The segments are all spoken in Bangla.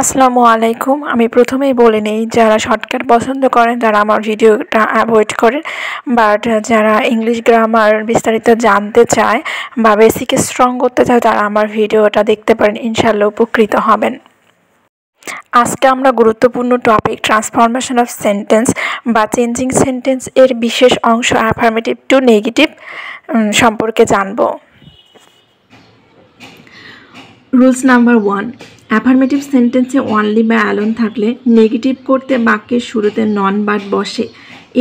আসসালামু আলাইকুম। আমি প্রথমেই বলে নেই, যারা শর্টকাট পছন্দ করেন তারা আমার ভিডিওটা অ্যাভয়েড করেন, বাট যারা ইংলিশ গ্রামার বিস্তারিত জানতে চায় বা বেসিক স্ট্রং করতে চায় তারা আমার ভিডিওটা দেখতে পারেন, ইনশাআল্লাহ উপকৃত হবেন। আজকে আমরা গুরুত্বপূর্ণ টপিক ট্রান্সফরমেশন অফ সেন্টেন্স বা চেঞ্জিং সেন্টেন্স এর বিশেষ অংশ অ্যাফার্মেটিভ টু নেগেটিভ সম্পর্কে জানব। রুলস নাম্বার 1, অ্যাফার্মেটিভ সেন্টেন্সে অনলি বা অ্যালোন থাকলে নেগেটিভ করতে বাক্যের শুরুতে নন বাট বসে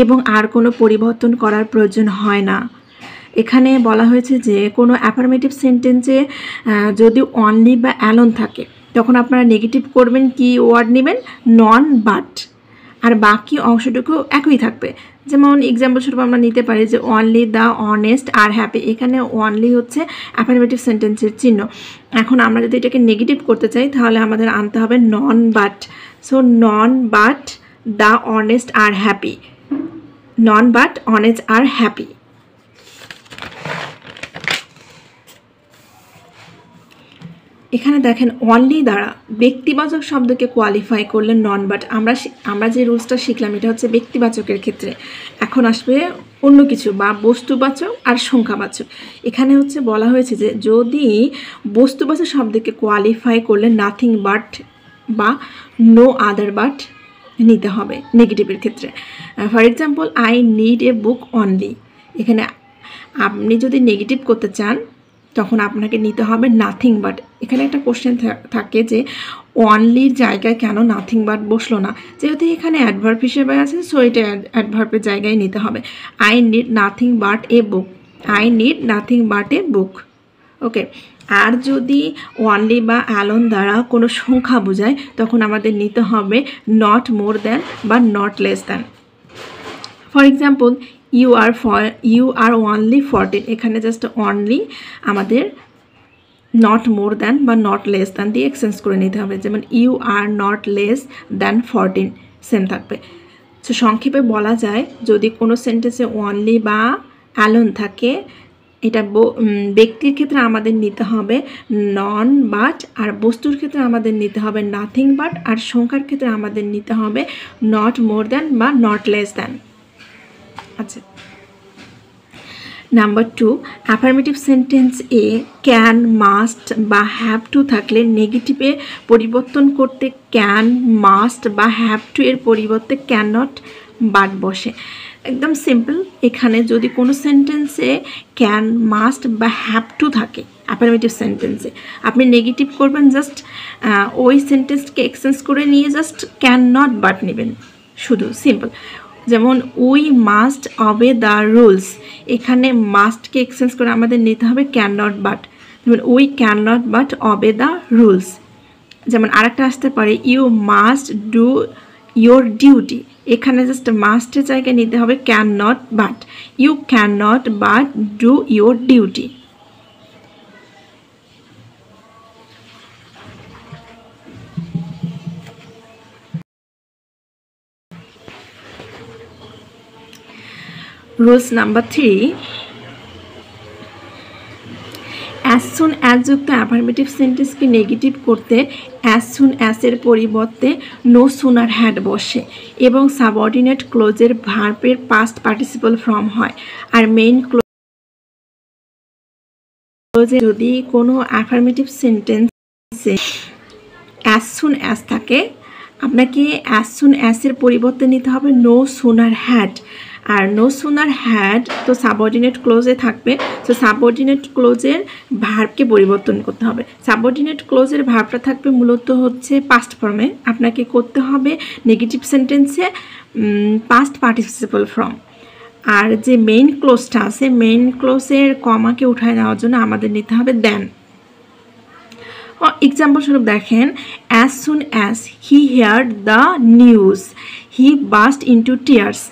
এবং আর কোনো পরিবর্তন করার প্রয়োজন হয় না। এখানে বলা হয়েছে যে কোনো অ্যাফার্মেটিভ সেন্টেন্সে যদি অনলি বা অ্যালোন থাকে তখন আপনারা নেগেটিভ করবেন, কি ওয়ার্ড নেবেন? নন বাট, আর বাকি অংশটুকু একই থাকবে। যেমন এক্সাম্পল স্বরূপ আমরা নিতে পারি যে only the honest are happy. এখানে অনলি হচ্ছে অ্যাফার্মেটিভ সেন্টেন্সের চিহ্ন। এখন আমরা যদি এটাকে নেগেটিভ করতে চাই তাহলে আমাদের আনতে হবে none but. So none but the honest are happy, none but honest are happy. এখানে দেখেন অনলি দ্বারা ব্যক্তিবাচক শব্দকে কোয়ালিফাই করলে নন বাট। আমরা যে রুলসটা শিখলাম এটা হচ্ছে ব্যক্তিবাচকের ক্ষেত্রে। এখন আসবে অন্য কিছু বা বস্তুবাচক আর সংখ্যাবাচক। এখানে হচ্ছে বলা হয়েছে যে যদি বস্তুবাচক শব্দকে কোয়ালিফাই করলে নাথিং বাট বা নো আদার বাট নিতে হবে নেগেটিভের ক্ষেত্রে। For example, I need a book only. এখানে আপনি যদি নেগেটিভ করতে চান তখন আপনাকে নিতে হবে নাথিং বাট। এখানে একটা কোশ্চেন থাকে যে অনলির জায়গায় কেন নাথিং বাট বসলো না? যেহেতু এখানে অ্যাডভার্ব হিসেবে আছে, সো এটা অ্যাডভার্বের জায়গায় নিতে হবে। I need nothing but a book, I need nothing but a book. Okay, আর যদি অনলি বা অ্যালোন দ্বারা কোনো সংখ্যা বোঝায় তখন আমাদের নিতে হবে নট মোর দ্যান বা not less than. For example, you are only 14। এখানে জাস্ট অনলি আমাদের নট মোর দ্যান বা নট লেস দ্যান দিয়ে এক্সচেঞ্জ করে নিতে হবে। যেমন you are not less than 14 same থাকবে। সো সংক্ষেপে বলা যায় যদি কোনো সেন্টেন্সে অনলি বা অ্যালোন থাকে, এটা ব্যক্তির ক্ষেত্রে আমাদের নিতে হবে নন বাট, আর বস্তুর ক্ষেত্রে আমাদের নিতে হবে নাথিং বাট, আর সংখ্যার ক্ষেত্রে আমাদের নিতে হবে নট মোর দ্যান বা নট লেস দ্যান। আচ্ছা, number 2, affirmative sentence A can, must বা হ্যাভ টু থাকলে নেগেটিভে পরিবর্তন করতে ক্যান, মাস্ট বা হ্যাভ টু এর পরিবর্তে ক্যান নট বাট বসে। একদম সিম্পল। এখানে যদি কোনো সেন্টেন্সে ক্যান, মাস্ট বা হ্যাভ টু থাকে অ্যাফার্মেটিভ সেন্টেন্সে, আপনি নেগেটিভ করবেন, জাস্ট ওই সেন্টেন্সকে এক্সচেঞ্জ করে নিয়ে জাস্ট ক্যান নট বাট নেবেন, শুধু সিম্পল। যেমন we must obey the rules, এখানে মাস্টকে এক্সচেঞ্জ করে আমাদের নিতে হবে ক্যান নট বাট। যেমন we can not but obey the rules. যেমন আরেকটা আসতে পারে you must do your duty, এখানে জাস্ট মাস্টের জায়গায় নিতে হবে can not but, you can not but do your duty. Rules number 3, as soon as যুক্ত অ্যাফার্মেটিভ সেন্টেন্সকে নেগেটিভ করতে অ্যাজ সুন অ্যাজের পরিবর্তে নো সুনার হ্যাড বসে এবং সাবঅর্ডিনেট ক্লোজের ভার্বের পাস্ট পার্টিসিপল ফর্ম হয়। আর মেইন ক্লোজে যদি কোনো অ্যাফার্মেটিভ সেন্টেন্সে অ্যাজ সুন অ্যাজ থাকে, আপনাকে অ্যাজ সুন অ্যাজের পরিবর্তে নিতে হবে নো সুনার হ্যাড। আর নো সুনার হ্যাড তো সাবঅর্ডিনেট ক্লোজে থাকবে, তো সাবঅর্ডিনেট ক্লোজের ভার্বকে পরিবর্তন করতে হবে। সাবঅর্ডিনেট ক্লোজের ভার্বটা থাকবে মূলত হচ্ছে পাস্ট ফর্মে, আপনাকে করতে হবে নেগেটিভ সেন্টেন্সে পাস্ট পার্টিসিপল ফর্ম। আর যে মেইন ক্লোজটা আছে, মেইন ক্লোজের কমাকে উঠায় নেওয়ার জন্য আমাদের নিতে হবে দেন। এক্সাম্পল স্বরূপ দেখেন, as soon as he heard the news he burst into tears.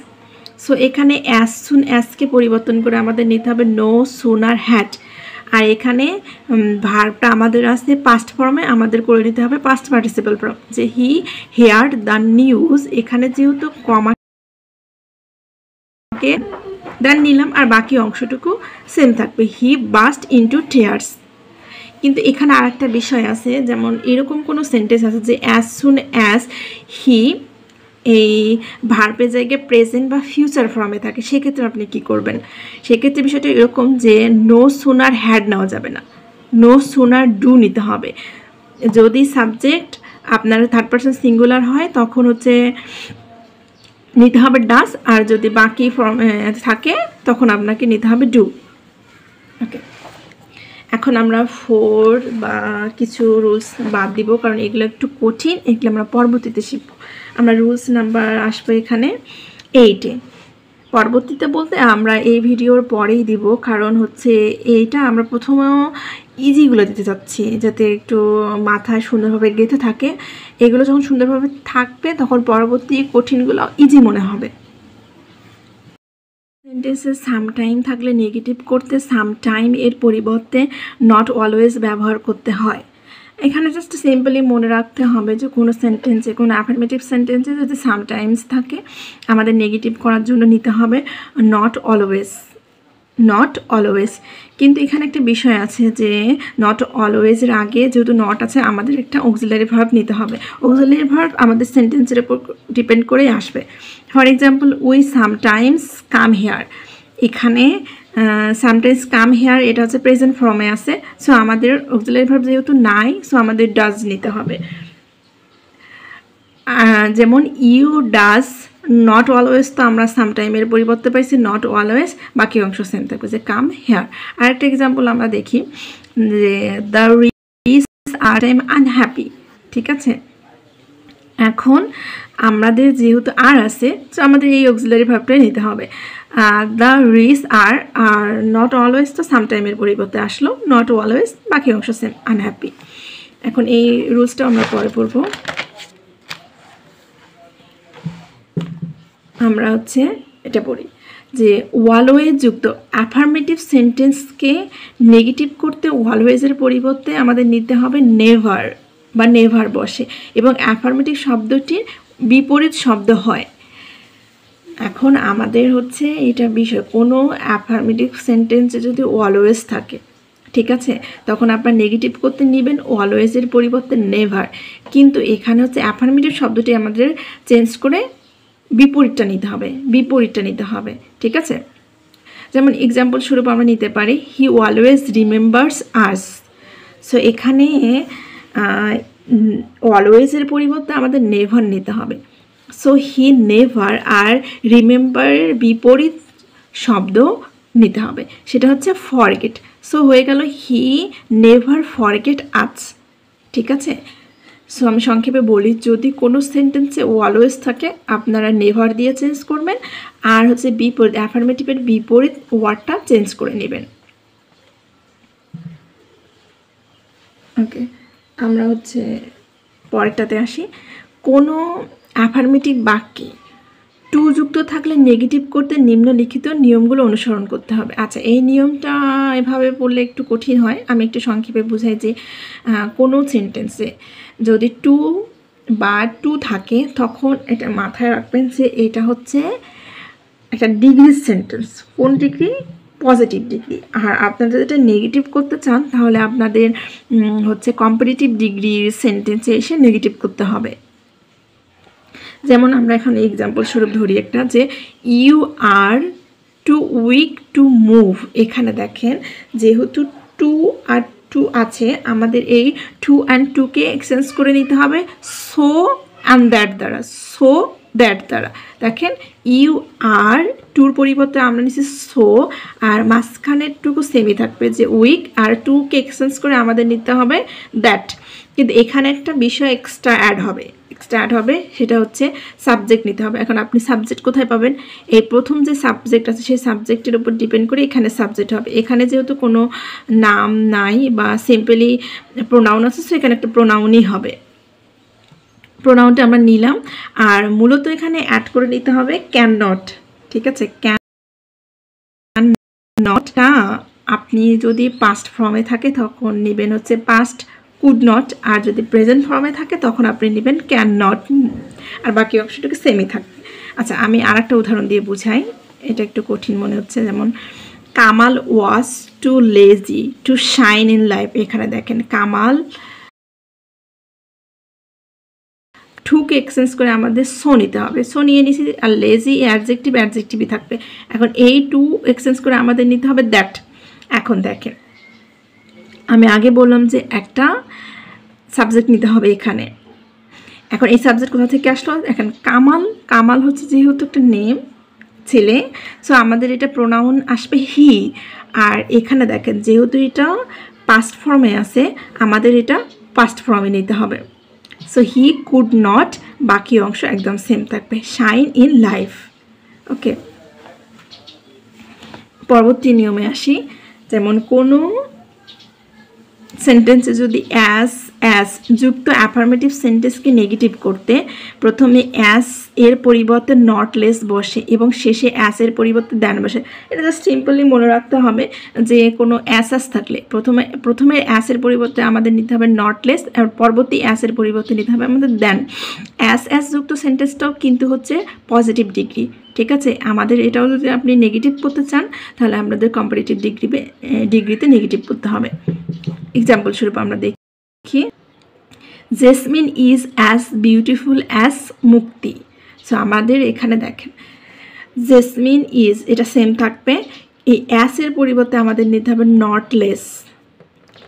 So এখানে অ্যাজ সুন অ্যাজকে পরিবর্তন করে আমাদের নিতে হবে নো সুনার হ্যাড। আর এখানে ভার্বটা আমাদের আছে পাস্ট ফর্মে, আমাদের করে নিতে হবে পাস্ট পার্টিসিপল ফর্ম। যে হি হিয়ার্ড দ্য নিউজ, এখানে যেহেতু কমাকে দেন নিলাম আর বাকি অংশটুকু সেম থাকবে, হি বাস্ট ইনটু টিয়ার্স। কিন্তু এখানে আরেকটা বিষয় আছে, যেমন এরকম কোনো সেন্টেন্স আছে যে অ্যাজ সুন অ্যাজ হি এই ভার্বের জায়গায় প্রেজেন্ট বা ফিউচার ফর্মে থাকে, সেক্ষেত্রে আপনি কি করবেন? সেক্ষেত্রে বিষয়টা এরকম যে নো সুনার হ্যাড নেওয়া যাবে না, নো সুনার ডু নিতে হবে। যদি সাবজেক্ট আপনার থার্ড পারসন সিঙ্গুলার হয় তখন হচ্ছে নিতে হবে ডাস, আর যদি বাকি ফর্ম থাকে তখন আপনাকে নিতে হবে ডু। ওকে, এখন আমরা 4 বা কিছু রুলস বাদ দিব, কারণ এগুলো একটু কঠিন, এগুলো আমরা পরবর্তীতে শিখব। আমরা রুলস নাম্বার আসবো এখানে 8-এ। পরবর্তীতে বলতে আমরা এই ভিডিওর পরেই দিব, কারণ হচ্ছে এইটা আমরা প্রথমেও ইজিগুলো দিতে চাচ্ছি যাতে একটু মাথায় সুন্দরভাবে গেঁথে থাকে। এগুলো যখন সুন্দরভাবে থাকবে তখন পরবর্তী কঠিনগুলো ইজি মনে হবে। সেন্টেন্সে সামটাইম থাকলে নেগেটিভ করতে সামটাইম এর পরিবর্তে নট অলওয়েজ ব্যবহার করতে হয়। এখানে জাস্ট সিম্পলি মনে রাখতে হবে যে কোনো সেন্টেন্সে, কোনো অ্যাফার্মেটিভ সেন্টেন্সে যদি সামটাইমস থাকে আমাদের নেগেটিভ করার জন্য নিতে হবে নট অলওয়েজ, নট অলওয়েজ। কিন্তু এখানে একটা বিষয় আছে যে নট অলওয়েজের আগে যেহেতু নট আছে আমাদের একটা অক্সিলারি ভার্ব নিতে হবে। অক্সিলারি ভার্ব আমাদের সেন্টেন্সের উপর ডিপেন্ড করেই আসবে। For example we sometimes come here, এখানে সামটাইমস কাম হেয়ার এটা হচ্ছে প্রেজেন্ট ফর্মে আছে, সো আমাদের অক্সিলারি ভার্ব যেহেতু নাই সো আমাদের ডাজ নিতে হবে। যেমন ইউ ডাজ নট অলওয়েজ, তো আমরা সামটাইমের পরিবর্তে পাইছি নট অলওয়েজ, বাকি অংশ সেম থাকবে যে কাম হেয়ার। আরেকটা এক্সাম্পল আমরা দেখি যে the rich are time unhappy, ঠিক আছে। এখন আমাদের যেহেতু আর আছে তো আমাদের এই অক্সিলারি ভার্বটাই নিতে হবে। The rich are not always, তো সামটাইমের পরিবর্তে আসলো নট অলওয়েজ, বাকি অংশ সেম আনহ্যাপি। এখন এই রুলসটা আমরা পরে পড়বো। আমরা হচ্ছে এটা পড়ি যে অলওয়েজ যুক্ত অ্যাফার্মেটিভ সেন্টেন্সকে নেগেটিভ করতে অলওয়েজের পরিবর্তে আমাদের নিতে হবে নেভার বা নেভার বসে, এবং অ্যাফার্মেটিভ শব্দটির বিপরীত শব্দ হয়। এখন আমাদের হচ্ছে এটা বিষয়, কোনো অ্যাফার্মেটিভ সেন্টেন্সে যদি অলওয়েজ থাকে, ঠিক আছে, তখন আপনার নেগেটিভ করতে নেবেন অলওয়েজের পরিবর্তে নেভার। কিন্তু এখানে হচ্ছে অ্যাফার্মেটিভ শব্দটি আমাদের চেঞ্জ করে বিপরীতটা নিতে হবে, বিপরীতটা নিতে হবে, ঠিক আছে। যেমন এক্সাম্পল স্বরূপ আমরা নিতে পারি he always remembers us, so এখানে অলওয়েজের পরিবর্তে আমাদের নেভার নিতে হবে। সো হি নেভার আর রিমেম্বারের বিপরীত শব্দ নিতে হবে, সেটা হচ্ছে ফরগেট। সো হয়ে গেল হি নেভার ফরগেট আস, ঠিক আছে। সো আমি সংক্ষেপে বলি, যদি কোনো সেন্টেন্সে অলওয়েজ থাকে আপনারা নেভার দিয়ে চেঞ্জ করবেন, আর হচ্ছে বিপরীত অ্যাফার্মেটিভের বিপরীত ওয়ার্ডটা চেঞ্জ করে নেবেন। ওকে, আমরা হচ্ছে পরেরটাতে আসি। কোনো অ্যাফার্মেটিভ বাক্যে টু যুক্ত থাকলে নেগেটিভ করতে নিম্নলিখিত নিয়মগুলো অনুসরণ করতে হবে। আচ্ছা, এই নিয়মটা এভাবে পড়লে একটু কঠিন হয়, আমি একটু সংক্ষেপে বুঝাই যে কোনো সেন্টেন্সে যদি টু বা টু থাকে তখন এটা মাথায় রাখবেন যে এটা হচ্ছে একটা ডিগ্রি সেন্টেন্স। কোন ডিগ্রি? Positive degree. আর আপনারা যদি এটা নেগেটিভ করতে চান তাহলে আপনাদের হচ্ছে কম্পারেটিভ ডিগ্রির সেন্টেন্সে এসে নেগেটিভ করতে হবে। যেমন আমরা এখন এক্সাম্পল স্বরূপ ধরি একটা, যে you are too weak to move. এখানে দেখেন যেহেতু টু আর টু আছে আমাদের এই টু অ্যান্ড টুকে এক্সচেঞ্জ করে নিতে হবে সো অ্যান্ড দ্যাট দ্বারা, সো দ্যাট দ্বারা। দেখেন ইউ আর টুর পরিবর্তে আমরা নিচ্ছি সো, আর মাঝখানের টুকু সেমই থাকবে যে উইক, আর টুকে এক্সচেঞ্জ করে আমাদের নিতে হবে দ্যাট। কিন্তু এখানে একটা বিষয় এক্সট্রা অ্যাড হবে, সেটা হচ্ছে সাবজেক্ট নিতে হবে। এখন আপনি সাবজেক্ট কোথায় পাবেন? এই প্রথম যে সাবজেক্ট আছে সেই সাবজেক্টের উপর ডিপেন্ড করে এখানে সাবজেক্ট হবে। এখানে যেহেতু কোনো নাম নাই বা সিম্পলি প্রোনাউন আছে, সো এখানে একটা প্রোনাউনই হবে। প্রোনাউনটা আমরা নিলাম, আর মূলত এখানে অ্যাড করে নিতে হবে ক্যান নট, ঠিক আছে। ক্যান নটটা আপনি যদি পাস্ট ফর্মে থাকে তখন নেবেন হচ্ছে পাস্ট কুড নট, আর যদি প্রেজেন্ট ফর্মে থাকে তখন আপনি নেবেন ক্যান নট, আর বাকি অংশটুকু সেমই থাকবে। আচ্ছা, আমি আর একটা উদাহরণ দিয়ে বুঝাই, এটা একটু কঠিন মনে হচ্ছে। যেমন Kamal was too lazy to shine in life. এখানে দেখেন কামাল টুকে এক্সচেঞ্জ করে আমাদের সো নিতে হবে, সো নিয়ে নিছি, আর লেজি অ্যাডজেক্টিভই থাকবে। এখন এই টু এক্সচেঞ্জ করে আমাদের নিতে হবে দ্যাট। এখন দেখেন আমি আগে বললাম যে একটা সাবজেক্ট নিতে হবে এখানে। এখন এই সাবজেক্ট কোথা থেকে আসলো? এখন কামাল হচ্ছে যেহেতু একটা নেম ছেলে, সো আমাদের এটা প্রোনাউন আসবে হি। আর এখানে দেখেন যেহেতু এটা পাস্ট ফর্মে আছে, আমাদের এটা পাস্ট ফর্মে নিতে হবে। সো হি কুড নট, বাকি অংশ একদম সেম থাকবে, শাইন ইন লাইফ। ওকে, পরবর্তী নিয়মে আসি। যেমন কোনো সেন্টেন্সে যদি অ্যাস যুক্ত অ্যাফার্মেটিভ সেন্টেন্সকে নেগেটিভ করতে প্রথমে অ্যাস এর পরিবর্তে নট লেস বসে এবং শেষে অ্যাস এর পরিবর্তে দ্যান বসে। এটা জাস্ট সিম্পলি মনে রাখতে হবে যে কোনো অ্যাস থাকলে প্রথমে অ্যাসের পরিবর্তে আমাদের নিতে হবে নট লেস, আর পরবর্তী অ্যাসের পরিবর্তে নিতে হবে আমাদের দ্যান। অ্যাস যুক্ত সেন্টেন্সটাও কিন্তু হচ্ছে পজিটিভ ডিগ্রি, ঠিক আছে? আমাদের এটাও যদি আপনি নেগেটিভ করতে চান তাহলে আমাদের কম্পারেটিভ ডিগ্রিতে নেগেটিভ করতে হবে। এক্সাম্পল স্বরূপ আমরা দেখি, jasmine is as beautiful as মুক্তি। সো আমাদের এখানে দেখেন জেসমিন ইজ এটা সেম থাকবে, এই অ্যাসের পরিবর্তে আমাদের নিতে হবে নট লেস,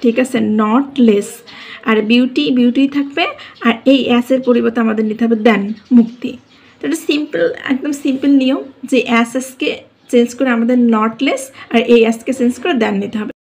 ঠিক আছে? Not less. আর বিউটি থাকবে, আর এই অ্যাসের পরিবর্তে আমাদের নিতে হবে দেন মুক্তি। তো এটা একদম সিম্পল নিয়ম যে অ্যাসকে চেঞ্জ করে আমাদের নট লেস আর এই অ্যাসকে চেঞ্জ করে দেন নিতে হবে।